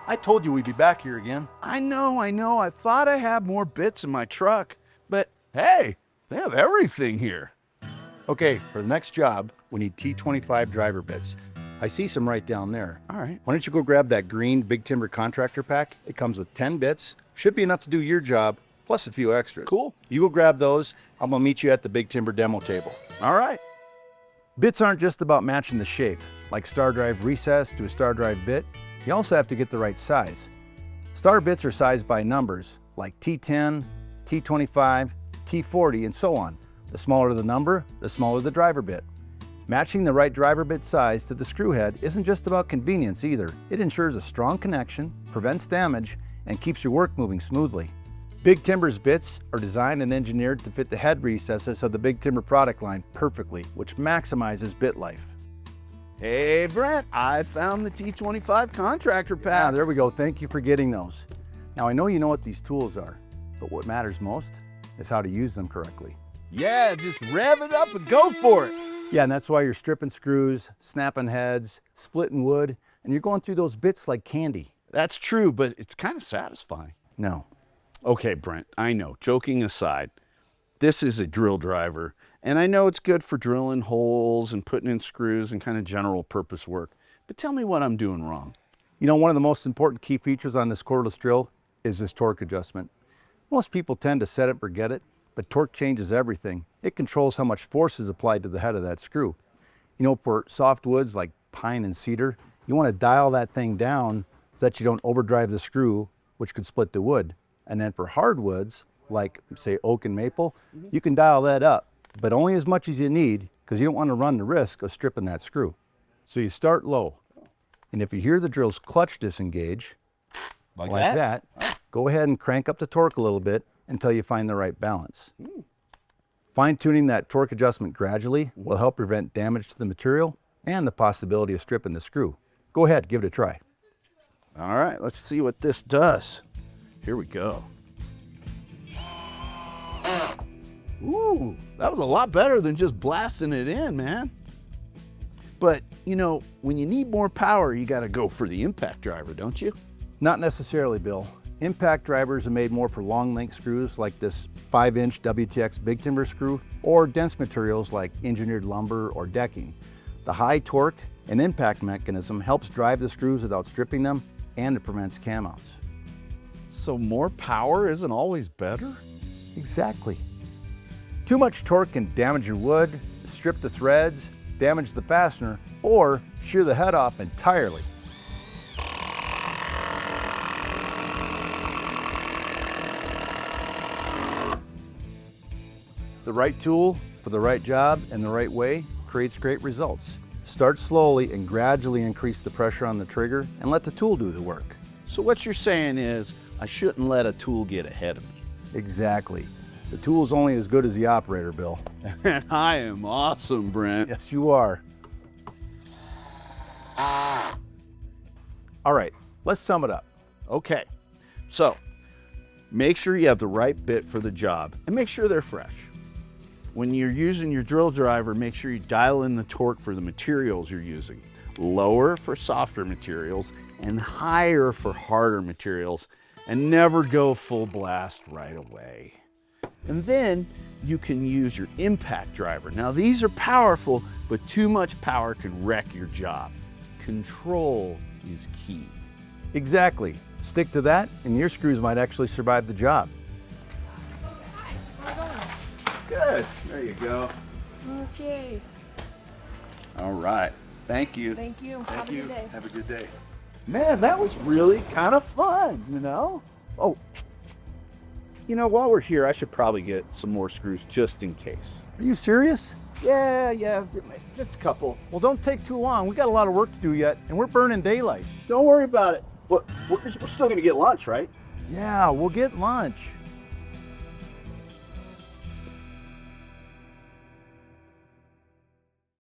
I told you we'd be back here again. I know. I thought I had more bits in my truck, but Hey, they have everything here. Okay, for the next job, we need T25 driver bits. I see some right down there. all right. Why don't you go grab that green Big Timber contractor pack? It comes with 10 bits. Should be enough to do your job, plus a few extras. Cool. You go grab those. I'm gonna meet you at the Big Timber demo table. All right. Bits aren't just about matching the shape. Like star drive recess to a star drive bit, you also have to get the right size. Star bits are sized by numbers, like T10, T25, T40, and so on. The smaller the number, the smaller the driver bit. Matching the right driver bit size to the screw head isn't just about convenience either. It ensures a strong connection, prevents damage, and keeps your work moving smoothly. Big Timber's bits are designed and engineered to fit the head recesses of the Big Timber product line perfectly, which maximizes bit life. Hey, Brent, I found the T25 contractor pack. Ah, there we go. Thank you for getting those. Now, I know you know what these tools are, but what matters most is how to use them correctly. Yeah, just rev it up and go for it. Yeah, and that's why you're stripping screws, snapping heads, splitting wood, and you're going through those bits like candy. That's true, but it's kind of satisfying. No. Okay, Brent, I know, joking aside, this is a drill driver, and I know it's good for drilling holes and putting in screws and kind of general purpose work, but tell me what I'm doing wrong. You know, one of the most important key features on this cordless drill is this torque adjustment. Most people tend to set it and forget it, but torque changes everything. It controls how much force is applied to the head of that screw. You know, for soft woods like pine and cedar, you want to dial that thing down so that you don't overdrive the screw, which could split the wood. And then for hardwoods, like say oak and maple, you can dial that up, but only as much as you need, because you don't want to run the risk of stripping that screw. So you start low, and if you hear the drill's clutch disengage, like that, go ahead and crank up the torque a little bit until you find the right balance. Fine-tuning that torque adjustment gradually will help prevent damage to the material and the possibility of stripping the screw. Go ahead, give it a try. All right, let's see what this does. Here we go. Ooh, that was a lot better than just blasting it in, man. But, you know, when you need more power, you got to go for the impact driver, don't you? Not necessarily, Bill. Impact drivers are made more for long length screws like this 5-inch WTX Big Timber screw, or dense materials like engineered lumber or decking. The high torque and impact mechanism helps drive the screws without stripping them, and it prevents camouts. So more power isn't always better? Exactly. Too much torque can damage your wood, strip the threads, damage the fastener, or shear the head off entirely. The right tool for the right job and the right way creates great results. Start slowly and gradually increase the pressure on the trigger and let the tool do the work. So what you're saying is I shouldn't let a tool get ahead of me. Exactly. The tool is only as good as the operator, Bill. And I am awesome, Brent. Yes, you are. All right, let's sum it up. Okay, so make sure you have the right bit for the job and make sure they're fresh. When you're using your drill driver, make sure you dial in the torque for the materials you're using. Lower for softer materials and higher for harder materials, and never go full blast right away. And then you can use your impact driver. Now these are powerful, but too much power can wreck your job. Control is key. Exactly. Stick to that and your screws might actually survive the job. Good, there you go. Okay. All right, thank you. Thank you. Thank Have a you. good day. Have a good day. Man, that was really kind of fun, you know? Oh, you know, while we're here, I should probably get some more screws just in case. Are you serious? Yeah, just a couple. Well, don't take too long. We got a lot of work to do yet, and we're burning daylight. Don't worry about it. We're still gonna get lunch, right? Yeah, we'll get lunch.